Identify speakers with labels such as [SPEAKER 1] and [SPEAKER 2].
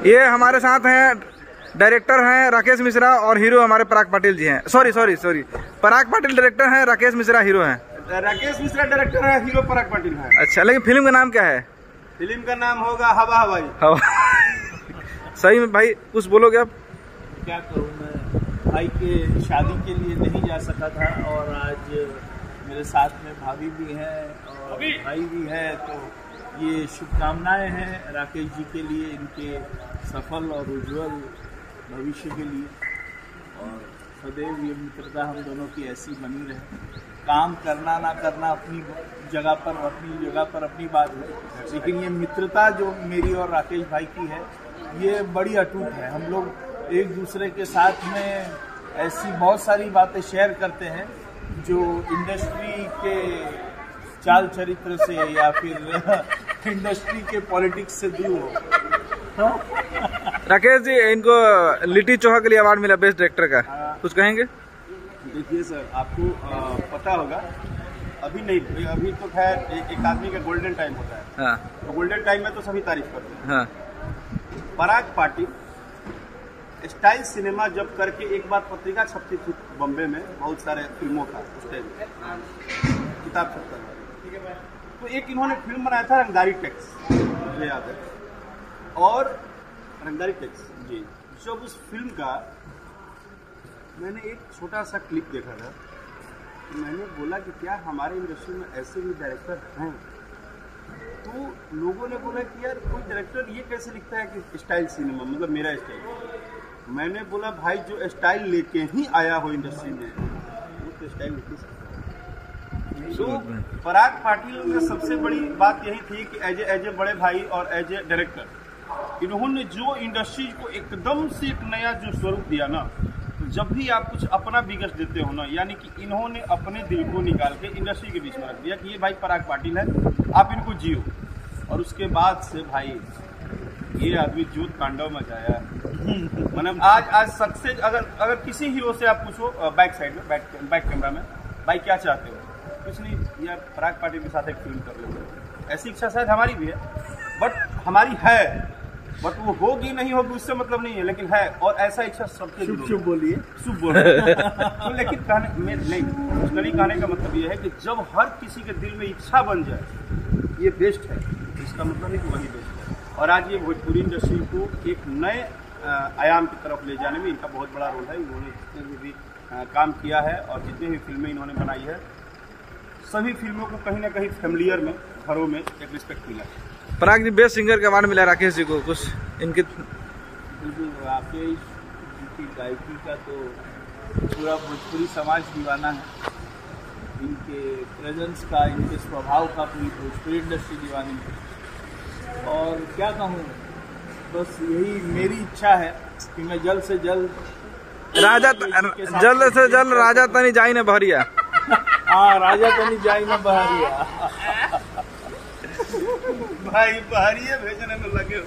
[SPEAKER 1] ये हमारे साथ हैं, डायरेक्टर हैं राकेश मिश्रा और हीरो हमारे पराग पाटिल जी हैं। सॉरी पराग पाटिल डायरेक्टर हैं, राकेश मिश्रा हीरो हैं।
[SPEAKER 2] राकेश मिश्रा डायरेक्टर है, हीरो पराग पाटिल है।
[SPEAKER 1] अच्छा, लेकिन फिल्म का नाम क्या है?
[SPEAKER 2] फिल्म का नाम होगा हवा हवाई।
[SPEAKER 1] सही में भाई कुछ बोलोगे आप?
[SPEAKER 3] क्या करूँ मैं, भाई के शादी के लिए नहीं जा सका था और आज मेरे साथ में भाभी भी है और भाई भी है, तो ये शुभकामनाएं हैं राकेश जी के लिए, इनके सफल और उज्जवल भविष्य के लिए, और सदैव ये मित्रता हम दोनों की ऐसी बनी रहे। काम करना ना करना अपनी जगह पर अपनी बात है, लेकिन ये मित्रता जो मेरी और राकेश भाई की है ये बड़ी अटूट है। हम लोग एक दूसरे के साथ में ऐसी बहुत सारी बातें शेयर करते हैं जो इंडस्ट्री के चाल चरित्र से या फिर इंडस्ट्री के पॉलिटिक्स से दूर हो।
[SPEAKER 1] राकेश जी, इनको लिट्टी चोखा के लिए अवार्ड मिला बेस्ट डायरेक्टर का, कुछ कहेंगे?
[SPEAKER 2] देखिए सर, आपको पता होगा, अभी नहीं, अभी तो खैर एक आदमी का गोल्डन टाइम होता है।
[SPEAKER 1] हाँ।
[SPEAKER 2] तो गोल्डन टाइम में तो सभी तारीफ करते हैं।
[SPEAKER 1] हाँ।
[SPEAKER 2] पराग पाटिल स्टाइल सिनेमा जब करके एक बार पत्रिका छपती थी बॉम्बे में, बहुत सारे फिल्मों का किताब छपता था, तो एक इन्होंने फिल्म बनाया था रंगदारी टैक्स, मुझे याद है, और रंगदारी टैक्स जी। जब उस फिल्म का मैंने एक छोटा सा क्लिप देखा था, तो मैंने बोला कि क्या हमारे इंडस्ट्री में ऐसे भी डायरेक्टर हैं? तो लोगों ने बोला कि यार कोई डायरेक्टर ये कैसे लिखता है कि स्टाइल सिनेमा, मतलब मेरा स्टाइल। मैंने बोला भाई जो स्टाइल लेके ही आया हो इंडस्ट्री में वो तो स्टाइल लिख सकता है। तो पराग पाटिल में सबसे बड़ी बात यही थी कि एज ए बड़े भाई और एज ए डायरेक्टर इन्होंने जो इंडस्ट्री को एकदम से एक नया जो स्वरूप दिया ना, तो जब भी आप कुछ अपना विगस देते हो ना, यानी कि इन्होंने अपने दिल को निकाल के इंडस्ट्री के बीच में रख दिया कि ये भाई पराग पाटिल है, आप इनको जियो। और उसके बाद से भाई ये आदमी जोत तांडव मचाया। मतलब आज सक्सेस, अगर किसी हीरो से आप पूछो बैक साइड में, बैक कैमरा में, भाई क्या चाहते हो, कुछ नहीं यार पराग पाटिल के साथ एक फिल्म कर लो। ऐसी इच्छा शायद हमारी भी है, बट हमारी है, बट वो होगी नहीं होगी उससे मतलब नहीं है, लेकिन है। और ऐसा इच्छा सबके
[SPEAKER 3] शुभ बोलिए,
[SPEAKER 2] शुभ बोलिए। तो लेकिन कहने का मतलब ये है कि जब हर किसी के दिल में इच्छा बन जाए ये बेस्ट है, इसका मतलब है कि वही बेस्ट है। और आज ये भोजपुरी इंडस्ट्री को एक नए आयाम की तरफ ले जाने में इनका बहुत बड़ा रोल है। इन्होंने जितने भी काम किया है और जितनी भी फिल्में इन्होंने बनाई है, सभी फिल्मों को कहीं ना कहीं फैमिलियर में, घरों में एक रिस्पेक्ट मिला है।
[SPEAKER 1] पराग जी, बेस्ट सिंगर का अवार्ड मिला राकेश जी को, कुछ इनके?
[SPEAKER 3] बिल्कुल, राकेश जी की गायकी का तो पूरा भोजपुरी समाज दीवाना है, इनके प्रेजेंस का, इनके स्वभाव का पूरी भोजपुरी इंडस्ट्री दीवानी है। और क्या कहूँ, बस यही मेरी इच्छा है कि मैं जल्द से जल्द
[SPEAKER 1] राजा तनी जाई न बहरिया।
[SPEAKER 3] हाँ, राजा तनी जाई न बहरिया।
[SPEAKER 2] भाई बहरिया भेजने में लगे।